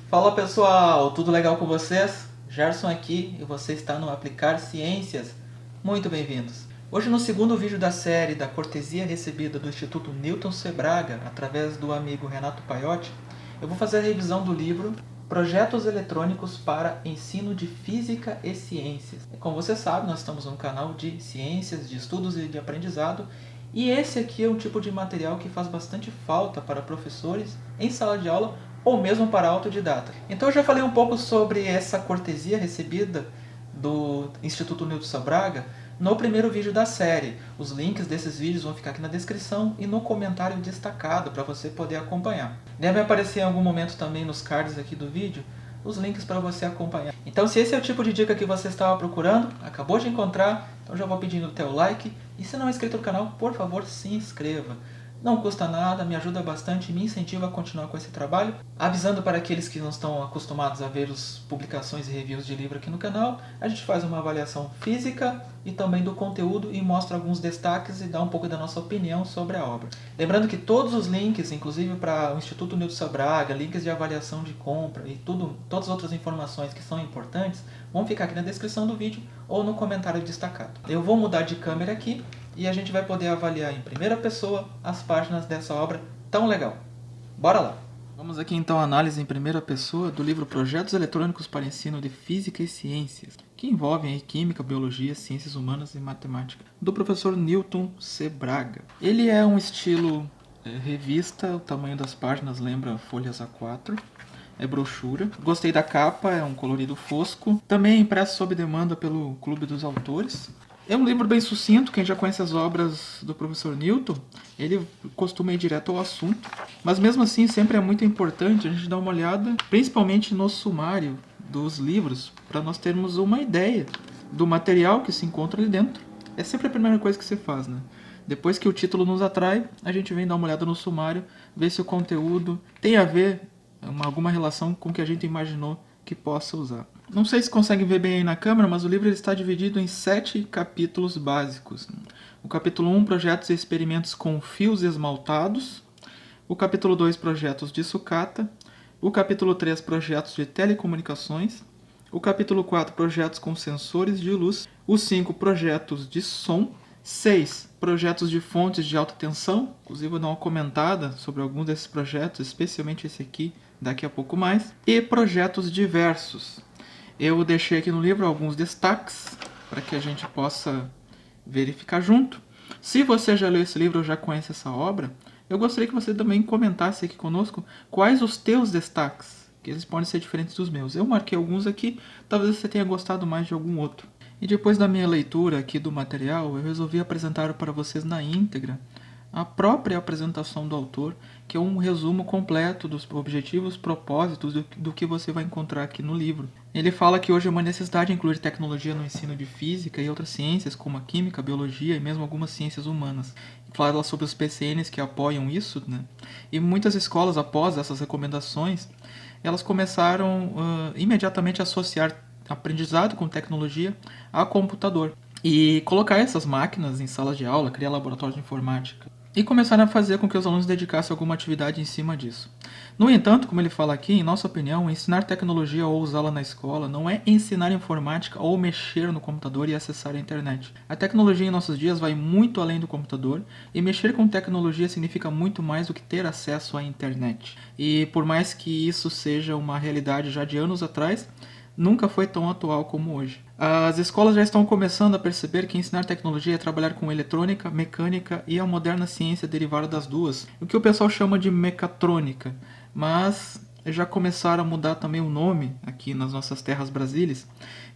Fala pessoal, tudo legal com vocês? Gerson aqui e você está no Aplicar Ciências. Muito bem-vindos. Hoje no segundo vídeo da série da cortesia recebida do Instituto Newton Sebraga através do amigo Renato Paiotti, eu vou fazer a revisão do livro Projetos Eletrônicos para Ensino de Física e Ciências. Como você sabe, nós estamos num canal de ciências, de estudos e de aprendizado, e esse aqui é um tipo de material que faz bastante falta para professores em sala de aula ou mesmo para autodidata. Então eu já falei um pouco sobre essa cortesia recebida do Instituto Newton Sebraga no primeiro vídeo da série. Os links desses vídeos vão ficar aqui na descrição e no comentário destacado para você poder acompanhar. Deve aparecer em algum momento também nos cards aqui do vídeo os links para você acompanhar. Então se esse é o tipo de dica que você estava procurando, acabou de encontrar, então já vou pedindo o teu like. E se não é inscrito no canal, por favor se inscreva. Não custa nada, me ajuda bastante e me incentiva a continuar com esse trabalho. Avisando para aqueles que não estão acostumados a ver as publicações e reviews de livro aqui no canal, a gente faz uma avaliação física e também do conteúdo e mostra alguns destaques e dá um pouco da nossa opinião sobre a obra. Lembrando que todos os links, inclusive para o Instituto Newton Sebraga, links de avaliação de compra e todas as outras informações que são importantes, vão ficar aqui na descrição do vídeo ou no comentário destacado. Eu vou mudar de câmera aqui e a gente vai poder avaliar em primeira pessoa as páginas dessa obra tão legal. Bora lá! Vamos aqui então à análise em primeira pessoa do livro Projetos Eletrônicos para Ensino de Física e Ciências, que envolvem Química, Biologia, Ciências Humanas e Matemática, do professor Newton Sebraga. Ele é um estilo revista, o tamanho das páginas lembra folhas A4. É brochura. Gostei da capa, é um colorido fosco. Também é impresso sob demanda pelo Clube dos Autores. É um livro bem sucinto, quem já conhece as obras do professor Newton, ele costuma ir direto ao assunto. Mas mesmo assim, sempre é muito importante a gente dar uma olhada, principalmente no sumário dos livros, para nós termos uma ideia do material que se encontra ali dentro. É sempre a primeira coisa que se faz, né? Depois que o título nos atrai, a gente vem dar uma olhada no sumário, ver se o conteúdo tem a ver alguma relação com o que a gente imaginou que possa usar. Não sei se conseguem ver bem aí na câmera, mas o livro ele está dividido em 7 capítulos básicos. O capítulo 1, projetos e experimentos com fios esmaltados. O capítulo 2, projetos de sucata. O capítulo 3, projetos de telecomunicações. O capítulo 4, projetos com sensores de luz. O 5, projetos de som. 6, projetos de fontes de alta tensão. Inclusive vou dar uma comentada sobre alguns desses projetos, especialmente esse aqui, daqui a pouco mais. E projetos diversos. Eu deixei aqui no livro alguns destaques para que a gente possa verificar junto. Se você já leu esse livro ou já conhece essa obra, eu gostaria que você também comentasse aqui conosco quais os teus destaques, que eles podem ser diferentes dos meus. Eu marquei alguns aqui, talvez você tenha gostado mais de algum outro. E depois da minha leitura aqui do material, eu resolvi apresentar para vocês na íntegra a própria apresentação do autor, que é um resumo completo dos objetivos, propósitos do que você vai encontrar aqui no livro. Ele fala que hoje é uma necessidade incluir tecnologia no ensino de física e outras ciências, como a química, a biologia e mesmo algumas ciências humanas. Fala sobre os PCNs que apoiam isso, né? E muitas escolas, após essas recomendações, elas começaram imediatamente a associar aprendizado com tecnologia a computador e colocar essas máquinas em salas de aula, criar laboratórios de informática e começaram a fazer com que os alunos dedicassem alguma atividade em cima disso. No entanto, como ele fala aqui, em nossa opinião, ensinar tecnologia ou usá-la na escola não é ensinar informática ou mexer no computador e acessar a internet. A tecnologia em nossos dias vai muito além do computador e mexer com tecnologia significa muito mais do que ter acesso à internet. E por mais que isso seja uma realidade já de anos atrás, nunca foi tão atual como hoje. As escolas já estão começando a perceber que ensinar tecnologia é trabalhar com eletrônica, mecânica e a moderna ciência derivada das duas, o que o pessoal chama de mecatrônica, mas já começaram a mudar também o nome aqui nas nossas terras brasílias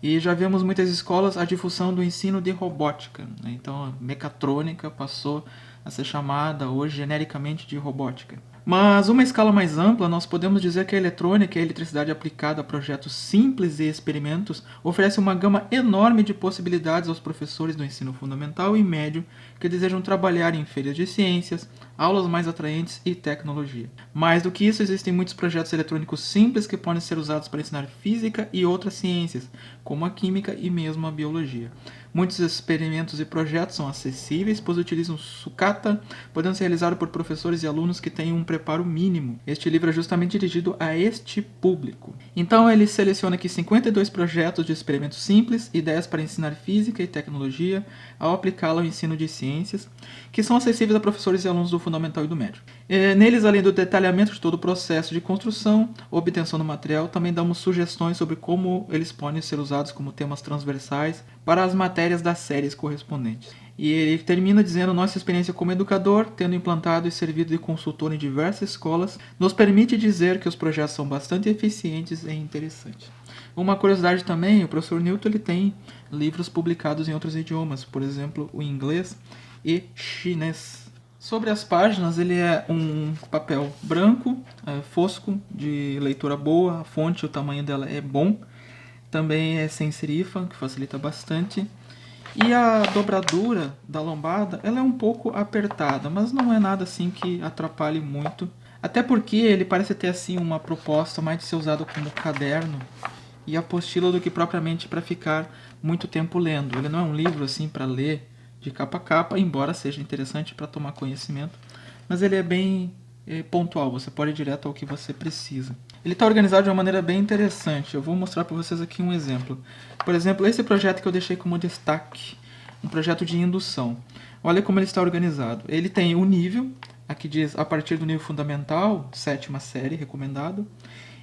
e já vemos muitas escolas a difusão do ensino de robótica. Então a mecatrônica passou a ser chamada hoje genericamente de robótica. Mas uma escala mais ampla, nós podemos dizer que a eletrônica e a eletricidade aplicada a projetos simples e experimentos oferece uma gama enorme de possibilidades aos professores do ensino fundamental e médio que desejam trabalhar em feiras de ciências, aulas mais atraentes e tecnologia. Mais do que isso, existem muitos projetos eletrônicos simples que podem ser usados para ensinar física e outras ciências, como a química e mesmo a biologia. Muitos experimentos e projetos são acessíveis, pois utilizam sucata, podendo ser realizados por professores e alunos que têm um preparo mínimo. Este livro é justamente dirigido a este público. Então ele seleciona aqui 52 projetos de experimentos simples, ideias para ensinar física e tecnologia ao aplicá-la ao ensino de ciências, que são acessíveis a professores e alunos do fundamental e do médio. Neles, além do detalhamento de todo o processo de construção, obtenção do material, também damos sugestões sobre como eles podem ser usados como temas transversais para as matérias das séries correspondentes. E ele termina dizendo: nossa experiência como educador, tendo implantado e servido de consultor em diversas escolas, nos permite dizer que os projetos são bastante eficientes e interessantes. Uma curiosidade também, o professor Newton ele tem livros publicados em outros idiomas, por exemplo, o inglês e chinês. Sobre as páginas, ele é um papel branco, fosco, de leitura boa, a fonte, o tamanho dela é bom. Também é sem serifa, que facilita bastante. E a dobradura da lombada, ela é um pouco apertada, mas não é nada assim que atrapalhe muito. Até porque ele parece ter assim uma proposta mais de ser usado como caderno e apostila do que propriamente para ficar muito tempo lendo. Ele não é um livro assim para ler de capa a capa, embora seja interessante para tomar conhecimento, mas ele é bem pontual, você pode ir direto ao que você precisa. Ele está organizado de uma maneira bem interessante, eu vou mostrar para vocês aqui um exemplo. Por exemplo, esse projeto que eu deixei como destaque, um projeto de indução. Olha como ele está organizado. Ele tem o nível, aqui diz a partir do nível fundamental, 7ª série, recomendado,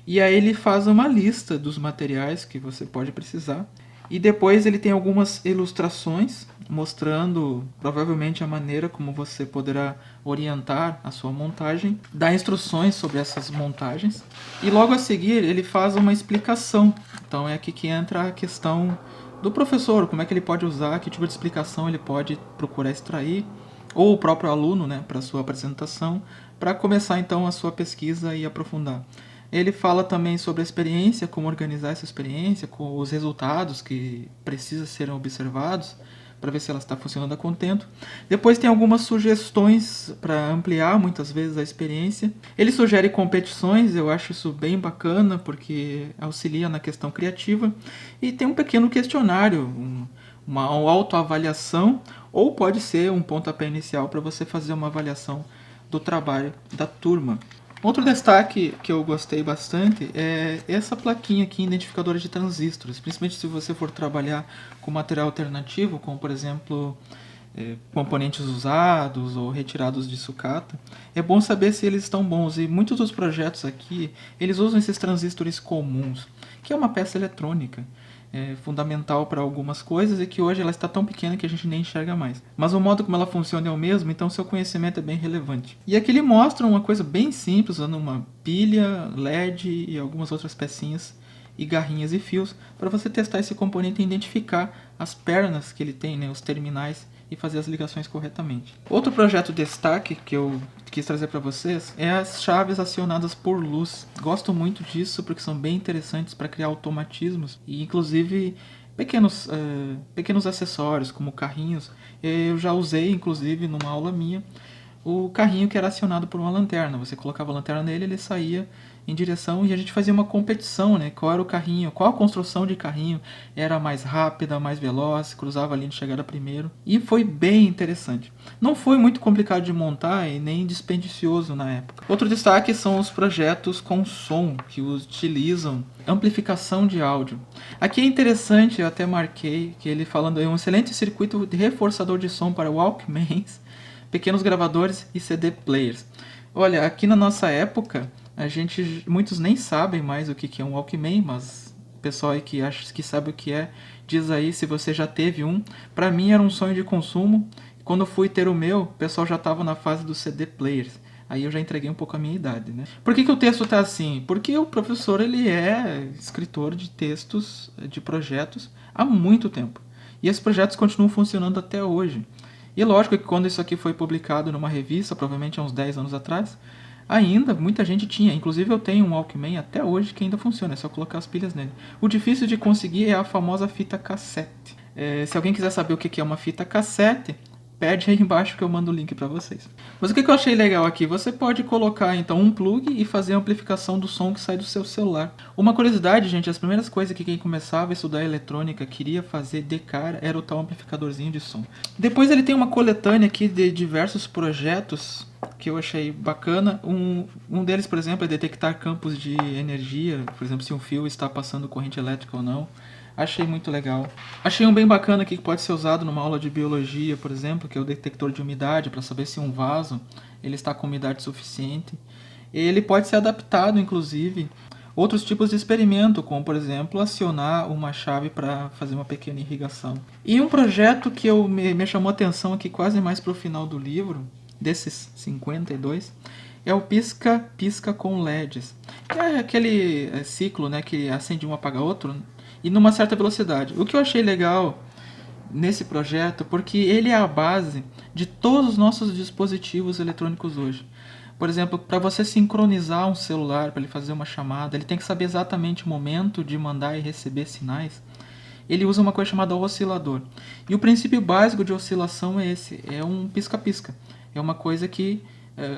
e aí ele faz uma lista dos materiais que você pode precisar. E depois ele tem algumas ilustrações mostrando provavelmente a maneira como você poderá orientar a sua montagem, dá instruções sobre essas montagens e logo a seguir ele faz uma explicação. Então é aqui que entra a questão do professor, como é que ele pode usar, que tipo de explicação ele pode procurar extrair, ou o próprio aluno, né, para sua apresentação, para começar então a sua pesquisa e aprofundar. Ele fala também sobre a experiência, como organizar essa experiência, com os resultados que precisam ser observados, para ver se ela está funcionando a contento. Depois tem algumas sugestões para ampliar, muitas vezes, a experiência. Ele sugere competições, eu acho isso bem bacana, porque auxilia na questão criativa. E tem um pequeno questionário, uma autoavaliação, ou pode ser um pontapé inicial para você fazer uma avaliação do trabalho da turma. Outro destaque que eu gostei bastante é essa plaquinha aqui, identificadora de transistores, principalmente se você for trabalhar com material alternativo, como por exemplo componentes usados ou retirados de sucata. É bom saber se eles estão bons, e muitos dos projetos aqui eles usam esses transistores comuns, que é uma peça eletrônica. Fundamental para algumas coisas e que hoje ela está tão pequena que a gente nem enxerga mais. Mas o modo como ela funciona é o mesmo, então seu conhecimento é bem relevante. E aqui ele mostra uma coisa bem simples, usando uma pilha, LED e algumas outras pecinhas e garrinhas e fios para você testar esse componente e identificar as pernas que ele tem, né, os terminais, e fazer as ligações corretamente. Outro projeto destaque que eu quis trazer para vocês é as chaves acionadas por luz. Gosto muito disso porque são bem interessantes para criar automatismos e inclusive pequenos acessórios como carrinhos. Eu já usei inclusive numa aula minha o carrinho que era acionado por uma lanterna. Você colocava a lanterna nele, ele saía em direção e a gente fazia uma competição, né? Qual era o carrinho, qual a construção de carrinho era mais rápida, mais veloz, cruzava a linha de chegada primeiro. E foi bem interessante. Não foi muito complicado de montar e nem dispendicioso na época. Outro destaque são os projetos com som, que utilizam amplificação de áudio. Aqui é interessante, eu até marquei, que ele falando aí um excelente circuito de reforçador de som para Walkmans, pequenos gravadores e CD players. Olha, aqui na nossa época, muitos nem sabem mais o que é um Walkman, mas o pessoal aí que acha que sabe o que é, diz aí se você já teve um. Para mim era um sonho de consumo. Quando eu fui ter o meu, o pessoal já estava na fase dos CD players. Aí eu já entreguei um pouco a minha idade, né? Por que o texto está assim? Porque o professor ele é escritor de textos, de projetos, há muito tempo. E esses projetos continuam funcionando até hoje. E lógico que quando isso aqui foi publicado numa revista, provavelmente há uns 10 anos atrás, ainda muita gente tinha. Inclusive eu tenho um Walkman até hoje que ainda funciona, é só colocar as pilhas nele. O difícil de conseguir é a famosa fita cassete. Se alguém quiser saber o que é uma fita cassete, pede aí embaixo que eu mando o link para vocês. Mas o que eu achei legal aqui? Você pode colocar então um plug e fazer a amplificação do som que sai do seu celular. Uma curiosidade, gente, as primeiras coisas que quem começava a estudar eletrônica queria fazer de cara era o tal amplificadorzinho de som. Depois ele tem uma coletânea aqui de diversos projetos que eu achei bacana. Um deles, por exemplo, é detectar campos de energia, por exemplo, se um fio está passando corrente elétrica ou não. Achei muito legal. Achei um bem bacana aqui que pode ser usado numa aula de biologia, por exemplo, que é o detector de umidade, para saber se um vaso ele está com umidade suficiente. Ele pode ser adaptado, inclusive, a outros tipos de experimento, como, por exemplo, acionar uma chave para fazer uma pequena irrigação. E um projeto que me chamou a atenção aqui quase mais para o final do livro, desses 52, é o pisca-pisca com LEDs. Que é aquele ciclo, né, que acende um apaga outro, e numa certa velocidade. O que eu achei legal nesse projeto, porque ele é a base de todos os nossos dispositivos eletrônicos hoje. Por exemplo, para você sincronizar um celular, para ele fazer uma chamada, ele tem que saber exatamente o momento de mandar e receber sinais. Ele usa uma coisa chamada oscilador. E o princípio básico de oscilação é esse, é um pisca-pisca. É uma coisa que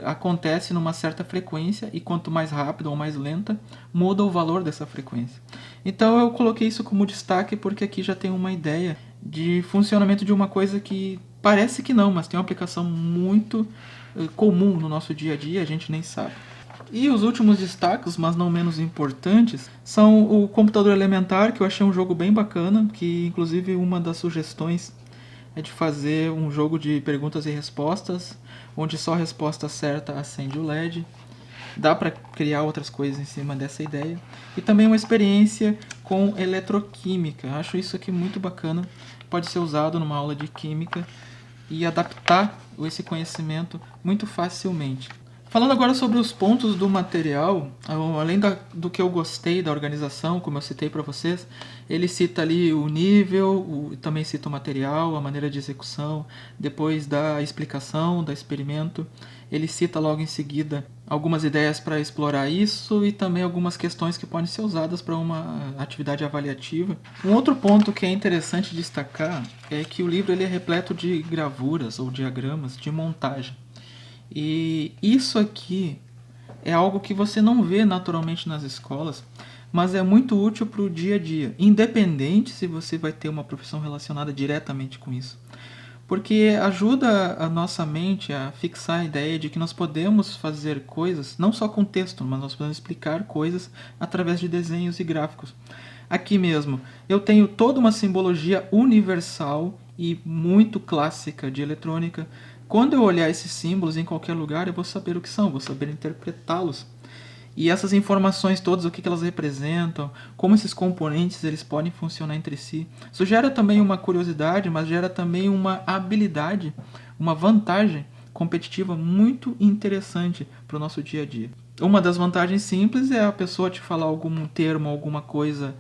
acontece numa certa frequência e quanto mais rápida ou mais lenta, muda o valor dessa frequência. Então eu coloquei isso como destaque porque aqui já tem uma ideia de funcionamento de uma coisa que parece que não, mas tem uma aplicação muito comum no nosso dia a dia, a gente nem sabe. E os últimos destaques, mas não menos importantes, são o Computador Elementar, que eu achei um jogo bem bacana, que inclusive uma das sugestões é de fazer um jogo de perguntas e respostas, onde só a resposta certa acende o LED. Dá para criar outras coisas em cima dessa ideia. E também uma experiência com eletroquímica. Eu acho isso aqui muito bacana. Pode ser usado numa aula de química e adaptar esse conhecimento muito facilmente. Falando agora sobre os pontos do material, além do que eu gostei da organização, como eu citei para vocês, ele cita ali o nível, também cita o material, a maneira de execução, depois da explicação, do experimento. Ele cita logo em seguida algumas ideias para explorar isso e também algumas questões que podem ser usadas para uma atividade avaliativa. Um outro ponto que é interessante destacar é que o livro ele é repleto de gravuras ou diagramas de montagem. E isso aqui é algo que você não vê naturalmente nas escolas, mas é muito útil para o dia a dia, independente se você vai ter uma profissão relacionada diretamente com isso. Porque ajuda a nossa mente a fixar a ideia de que nós podemos fazer coisas, não só com texto, mas nós podemos explicar coisas através de desenhos e gráficos. Aqui mesmo, eu tenho toda uma simbologia universal e muito clássica de eletrônica. Quando eu olhar esses símbolos em qualquer lugar, eu vou saber o que são, vou saber interpretá-los. E essas informações todas, o que elas representam, como esses componentes eles podem funcionar entre si. Isso gera também uma curiosidade, mas gera também uma habilidade, uma vantagem competitiva muito interessante para o nosso dia a dia. Uma das vantagens simples é a pessoa te falar algum termo, alguma coisa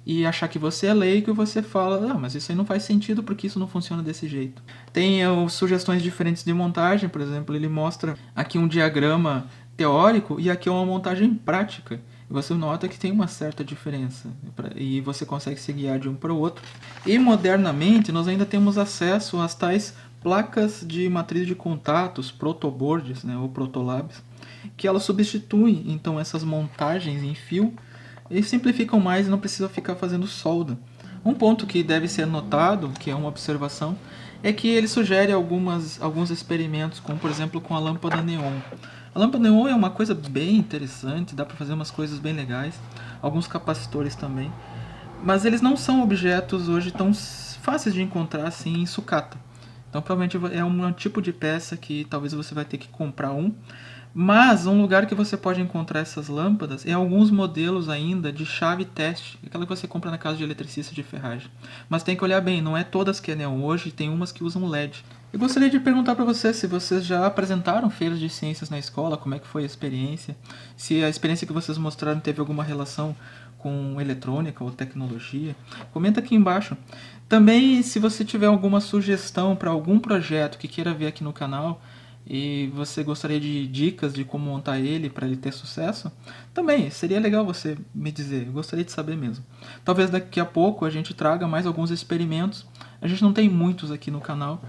e achar que você é leigo e você fala, mas isso aí não faz sentido porque isso não funciona desse jeito. Tem sugestões diferentes de montagem, por exemplo, ele mostra aqui um diagrama teórico e aqui é uma montagem prática. E você nota que tem uma certa diferença e você consegue se guiar de um para o outro. E modernamente nós ainda temos acesso às tais placas de matriz de contatos, protoboards, né, ou protolabs, que elas substituem então essas montagens em fio e simplificam mais e não precisa ficar fazendo solda. Um ponto que deve ser notado, que é uma observação, é que ele sugere alguns experimentos, como por exemplo com a lâmpada neon. A lâmpada neon é uma coisa bem interessante, dá para fazer umas coisas bem legais, alguns capacitores também, mas eles não são objetos hoje tão fáceis de encontrar assim em sucata. Então provavelmente é um tipo de peça que talvez você vai ter que comprar um. Mas um lugar que você pode encontrar essas lâmpadas é alguns modelos ainda de chave teste, aquela que você compra na casa de eletricista de ferragem. Mas tem que olhar bem, não é todas que é neon hoje, tem umas que usam LED. Eu gostaria de perguntar para vocês se vocês já apresentaram feiras de ciências na escola, como é que foi a experiência, se a experiência que vocês mostraram teve alguma relação com eletrônica ou tecnologia. Comenta aqui embaixo. Também, se você tiver alguma sugestão para algum projeto que queira ver aqui no canal, e você gostaria de dicas de como montar ele para ele ter sucesso, também seria legal você me dizer, eu gostaria de saber mesmo. Talvez daqui a pouco a gente traga mais alguns experimentos, a gente não tem muitos aqui no canal,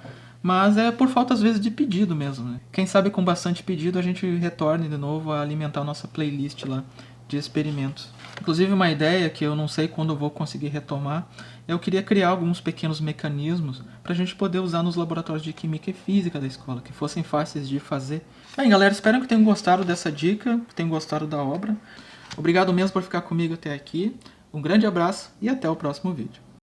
Mas é por falta às vezes de pedido mesmo, né? Quem sabe com bastante pedido a gente retorne de novo a alimentar a nossa playlist lá de experimentos. Inclusive uma ideia que eu não sei quando eu vou conseguir retomar, eu queria criar alguns pequenos mecanismos para a gente poder usar nos laboratórios de Química e Física da escola, que fossem fáceis de fazer. Bem, galera, espero que tenham gostado dessa dica, que tenham gostado da obra. Obrigado mesmo por ficar comigo até aqui. Um grande abraço e até o próximo vídeo.